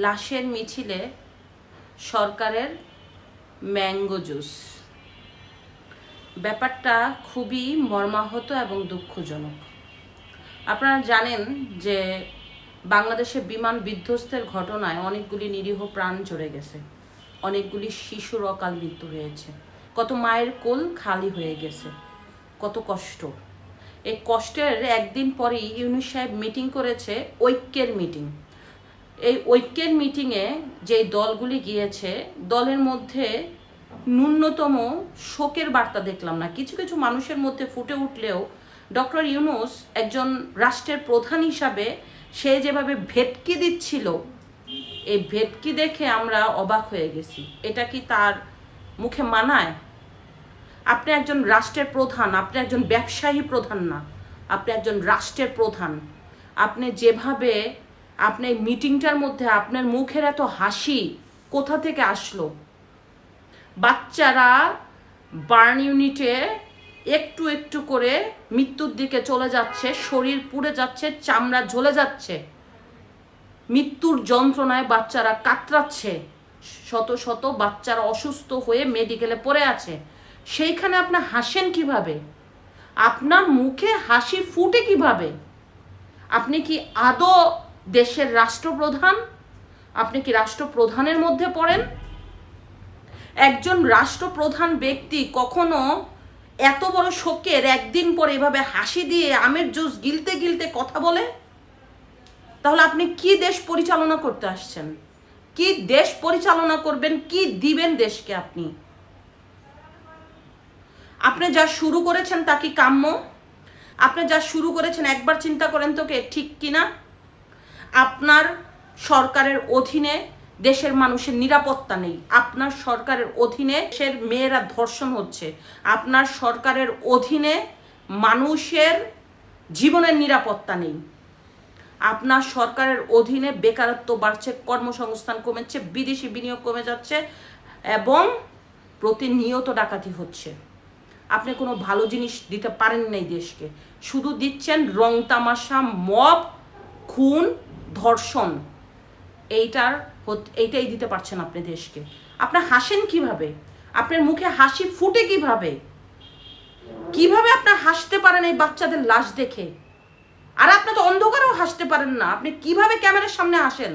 লাশের মিছিলে সরকারের ম্যাঙ্গো জুস, ব্যাপারটা খুবই মর্মাহত এবং দুঃখজনক। আপনারা জানেন যে বাংলাদেশে বিমান বিধ্বস্তের ঘটনায় অনেকগুলি নিরীহ প্রাণ ঝরে গেছে, অনেকগুলি শিশুর অকাল মৃত্যু হয়েছে, কত মায়ের কোল খালি হয়ে গেছে, কত কষ্ট। এই কষ্টের একদিন পরেই ইউনূস সাহেব মিটিং করেছে, ঐক্যের মিটিং। এই ঐক্যের মিটিংয়ে যে দলগুলি গিয়েছে, দলের মধ্যে ন্যূনতম শোকের বার্তা দেখলাম না। কিছু কিছু মানুষের মধ্যে ফুটে উঠলেও ডক্টর ইউনূস একজন রাষ্ট্রের প্রধান হিসাবে সে যেভাবে ভেটকি দিচ্ছিল, এই ভেটকি দেখে আমরা অবাক হয়ে গেছি। এটা কি তার মুখে মানায়? আপনি একজন রাষ্ট্রের প্রধান, আপনি একজন ব্যবসায়ী প্রধান না, আপনি একজন রাষ্ট্রের প্রধান। আপনি যেভাবে আপনি মিটিংটার মধ্যে আপনার মুখের এত হাসি কোথা থেকে আসলো? বাচ্চারা বার্ন ইউনিটে একটু একটু করে মৃত্যুর দিকে চলে যাচ্ছে, শরীর পুড়ে যাচ্ছে, চামড়া ঝলে যাচ্ছে, মৃত্যুর যন্ত্রণায় বাচ্চারা কাতরাচ্ছে, শত শত বাচ্চারা অসুস্থ হয়ে মেডিকেলে পড়ে আছে। সেইখানে আপনি হাসেন কিভাবে? আপনার মুখে হাসি ফুটে কিভাবে? আপনি কি আদৌ দেশের রাষ্ট্রপ্রধান? আপনি কি রাষ্ট্রপ্রধানের মধ্যে পড়েন? একজন রাষ্ট্রপ্রধান ব্যক্তি কখনো এত বড় শোকের একদিন পরে এভাবে হাসি দিয়ে আমের জুস গিলতে গিলতে কথা বলে? তাহলে আপনি কি দেশ পরিচালনা করতে আসছেন? কি দেশ পরিচালনা করবেন? কি দিবেন দেশকে? আপনি যা শুরু করেছেন তা কি কাম্য? আপনি যা শুরু করেছেন একবার চিন্তা করেন তো, কে ঠিক কিনা? আপনার সরকারের অধীনে দেশের মানুষের নিরাপত্তা নেই, আপনার সরকারের অধীনে দেশের মেয়েরা ধর্ষণ হচ্ছে, আপনার সরকারের অধীনে মানুষের জীবনের নিরাপত্তা নেই, আপনার সরকারের অধীনে বেকারত্ব বাড়ছে, কর্মসংস্থান কমেছে, বিদেশি বিনিয়োগ কমে যাচ্ছে এবং প্রতিনিয়ত ডাকাতি হচ্ছে। আপনি কোনো ভালো জিনিস দিতে পারেন নাই দেশকে, শুধু দিচ্ছেন রং তামাশা, মব, খুন, ধর্ষণ। এইটাই দিতে পারছেন আপনি দেশকে। আপনি হাসেন কিভাবে? আপনার মুখে হাসি ফুটে কিভাবে? কিভাবে আপনি হাসতে পারেন এই বাচ্চাদের লাশ দেখে? আর আপনি তো অন্ধকারেও হাসতে পারেন না, আপনি কিভাবে ক্যামেরার সামনে আসেন?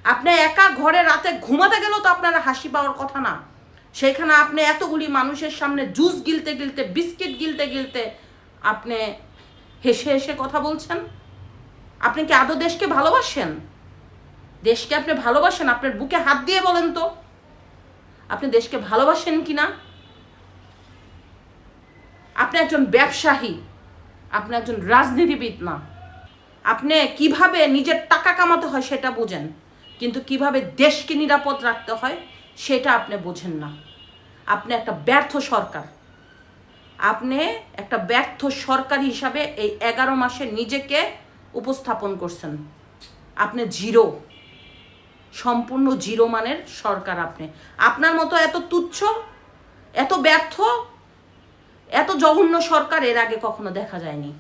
আপনি একা ঘরে রাতে ঘুমাতে গেলেও তো আপনার হাসি পাওয়ার কথা না, সেখানে আপনি এতগুলি মানুষের সামনে জুস গিলতে গিলতে, বিস্কিট গিলতে গিলতে আপনি হেসে হেসে কথা বলছেন। আপনি কি আদৌ দেশকে ভালোবাসেন? দেশকে আপনি ভালোবাসেন? আপনার বুকে হাত দিয়ে বলেন তো, আপনি দেশকে ভালোবাসেন কিনা? আপনি একজন ব্যবসায়ী, আপনি একজন রাজনীতিবিদ না। আপনি কিভাবে নিজের টাকা কামাতে হয় সেটা বোঝেন, কিন্তু কিভাবে দেশকে নিরাপদ রাখতে হয় সেটা আপনি বোঝেন না। আপনি একটা ব্যর্থ সরকার। আপনি একটা ব্যর্থ সরকার হিসাবে এই 11 মাসে নিজেকে উপস্থাপন করছেন। আপনি জিরো, সম্পূর্ণ জিরো মানের সরকার। আপনার মতো এত তুচ্ছ, এত ব্যর্থ, এত জঘন্য সরকার এর আগে কখনো দেখা যায়নি।